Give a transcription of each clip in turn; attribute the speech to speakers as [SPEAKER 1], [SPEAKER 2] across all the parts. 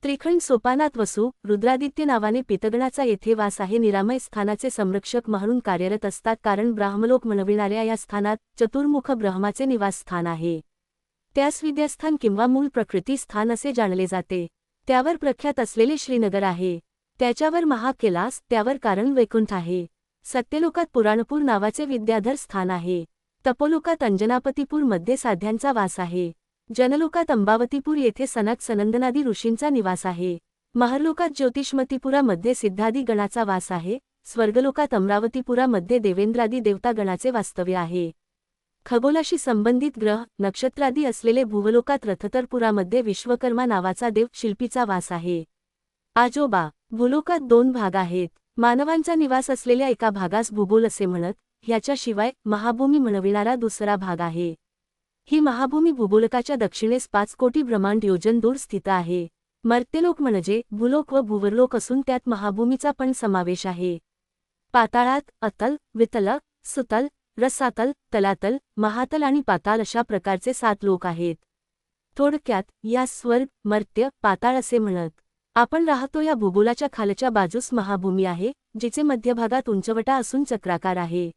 [SPEAKER 1] त्रिखंड सोपानात वसू रुद्रादित्य नावाने पितगणाचा येथे वास आहे. निरामय स्थानाचे संरक्षक म्हणून कार्यरत असतात, कारण ब्राह्मलोक म्हणविणाऱ्या या स्थानात चतुर्मुख ब्रह्माचे निवासस्थान आहे. त्यास विद्यास्थान किंवा मूळ प्रकृती स्थान असे जाणले जाते. त्यावर प्रख्यात असलेले श्रीनगर आहे. त्याच्यावर महाकैलास, त्यावर कारण वैकुंठ आहे. सत्यलोकात पुराणपूर नावाचे विद्याधर स्थान आहे. तपोलोकात अंजनापतीपूर मध्ये साध्यांचा वास आहे. जनलोकात अंबावतीपूर येथे सनक सनंदनादी ऋषींचा निवास आहे. महरलोकात ज्योतिष्मतीपुरामध्ये सिद्धादी गणाचा वास आहे. स्वर्गलोकात अमरावतीपुरामध्ये देवेंद्रादी देवतागणाचे वास्तव्य आहे. खगोलाशी संबंधित ग्रह नक्षत्रादी असलेले भूवलोकात रथतरपुरामध्ये विश्वकर्मा नावाचा देव शिल्पीचा वास आहे. आजोबा भूलोकात 2 भाग आहेत. मानवांचा निवास असलेल्या एका भागास भूगोल असे म्हणत, ह्याच्याशिवाय महाभूमी म्हणविणारा दुसरा भाग आहे. ही महाभूमी भूगोलकाच्या दक्षिणेस 5 कोटी ब्रह्मांड योजन दूर स्थित आहे. मर्त्यलोक म्हणजे भूलोक व भूवरलोक असून त्यात महाभूमीचा पण समावेश आहे. पाताळात अतल, वितल, सुतल, रसातल, तलातल, महातल आणि पाताल अशा प्रकारचे 7 लोक आहेत. थोडक्यात या स्वर्ग, मर्त्य, पाताळ असे म्हणत. आपण राहतो या भूगोलाच्या खालच्या बाजूस महाभूमी आहे, जिचे मध्यभागात उंचवटा असून चक्राकार आहे.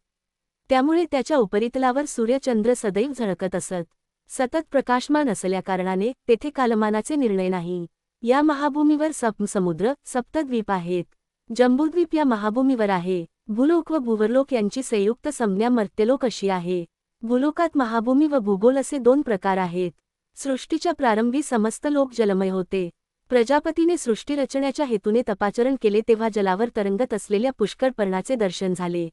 [SPEAKER 1] त्यामुळे त्याच्या उपरितलावर सूर्यचंद्र सदैव झळकत असत. सतत प्रकाशमान असल्याकारणाने तेथे कालमानाचे निर्णय नाही. या महाभूमीवर सप्तसमुद्र, सप्तद्वीप आहेत. जंबूद्वीप या महाभूमीवर आहे. भूलोक व भूवरलोक यांची संयुक्त संज्ञा मर्त्यलोक अशी आहे. भूलोकात महाभूमी व भूगोल असे 2 प्रकार आहेत. सृष्टीच्या प्रारंभी समस्त लोक जलमय होते. प्रजापतीने सृष्टी रचण्याच्या हेतूने तपाचरण केले तेव्हा जलावर तरंगत असलेल्या पुष्कर पर्णाचे दर्शन झाले.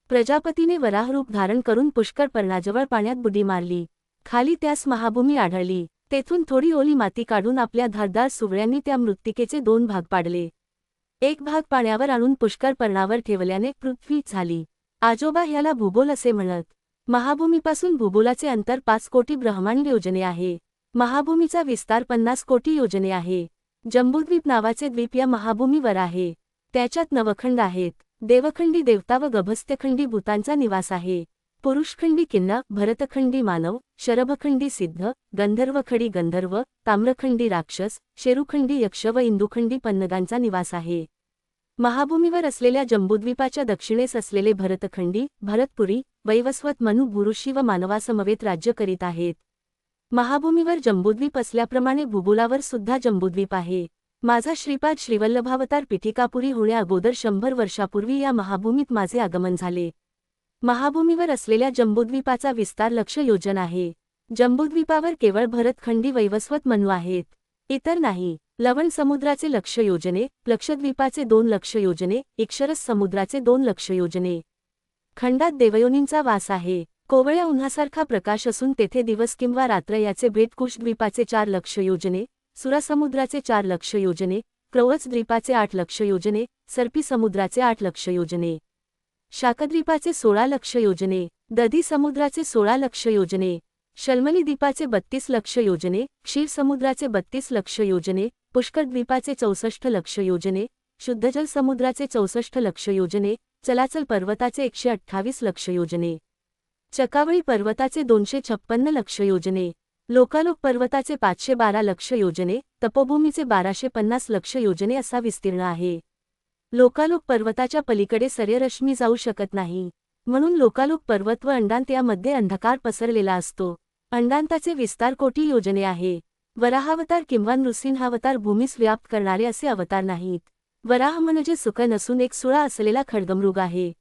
[SPEAKER 1] प्रजापतीने वराहरूप धारण करून पुष्कर पर्णाजवळ पाण्यात बुडी मारली. खाली त्यास महाभूमी आढळली. तेथून थोडी ओली माती काढून आपल्या धारदार सुवळ्यांनी त्या मृत्तिकेचे 2 भाग पाडले. एक भाग पाण्यावर आणून पुष्कर पर्णावर ठेवल्याने पृथ्वी झाली. आजोबा ह्याला भूगोल असे म्हणत. महाभूमीपासून भूगोलाचे अंतर 5 कोटी ब्रह्मांड योजने आहे. महाभूमीचा विस्तार 50 कोटी योजने आहे. जंबूद्वीप नावाचे द्वीप या महाभूमीवर आहे. त्याच्यात 9 खंड आहेत. देवखंडी देवता व गभस्थखंडी भूतांचा निवास आहे. पुरुषखंडी किन्नर, भरतखंडी मानव, शरभखंडी सिद्ध, गंधर्वखंडी गंधर्व, ताम्रखंडी राक्षस, शेरुखंडी यक्ष व इंदुखंडी पन्नगांचा निवास आहे. महाभूमीवर असलेल्या जंबूद्वीपाच्या दक्षिणेस असलेले भरतखंडी, भरतपुरी, वैवस्वत मनु भूऋषी व मानवासमवेत राज्य करीत आहेत. महाभूमीवर जंबूद्वीप असल्याप्रमाणे भूगोलावर सुद्धा जंबूद्वीप आहे. माझा श्रीपाद श्रीवल्लभावतार पीठिकापुरी होण्या अगोदर 100 वर्षापूर्वी या महाभूमीत माझे आगमन झाले. महाभूमीवर असलेल्या जंबूद्वीपाचा विस्तार 1,00,000 योजन आहे. जंबूद्वीपावर केवळ भरतखंडी वैवस्वत मनु आहेत, इतर नाही. लवण समुद्राचे 1,00,000 योजने, लक्षद्वीपाचे 2,00,000 योजने, इक्षरस समुद्राचे 2,00,000 योजने. खंडात देवयोनींचा वास आहे. कोवळ्या उन्हासारखा प्रकाश असून तेथे दिवस किंवा रात्र याचे भेट कुशद्वीपाचे 4,00,000 योजने, सुरासमुद्राचे 4,00,000 योजने, क्रौळच द्वीपाचे 8,00,000 योजने, सर्पी समुद्राचे 8,00,000 योजने, शाकद्वीपाचे 16,00,000 योजने, दधी समुद्राचे 16,00,000 योजने, शल्मली द्वीपाचे 32,00,000 योजने, क्षीर समुद्राचे 32,00,000 योजने, पुष्कर द्वीपाचे 64,00,000 योजने, शुद्धजल समुद्राचे 64,00,000 योजने, चलाचल पर्वताचे 128,00,000 योजने, चकावळी पर्वताचे 256,00,000 योजने, लोकालोक पर्वताचे 512,00,000 योजने, तपोभूमीचे 1250,00,000 योजने असा विस्तीर्ण आहे. लोकालोक पर्वताच्या पलीकडे सूर्यरश्मी जाऊ शकत नाही, म्हणून लोकालोक पर्वत व अंडांत यामध्ये अंधकार पसरलेला असतो. अंडांताचे विस्तार कोटी योजने आहे. वराहावतार किंवा नृसिंहावतार भूमीस व्याप्त करणारे असे अवतार नाहीत. वराह म्हणजे सुख नसून एक सुळा असलेला खड्गमृग आहे.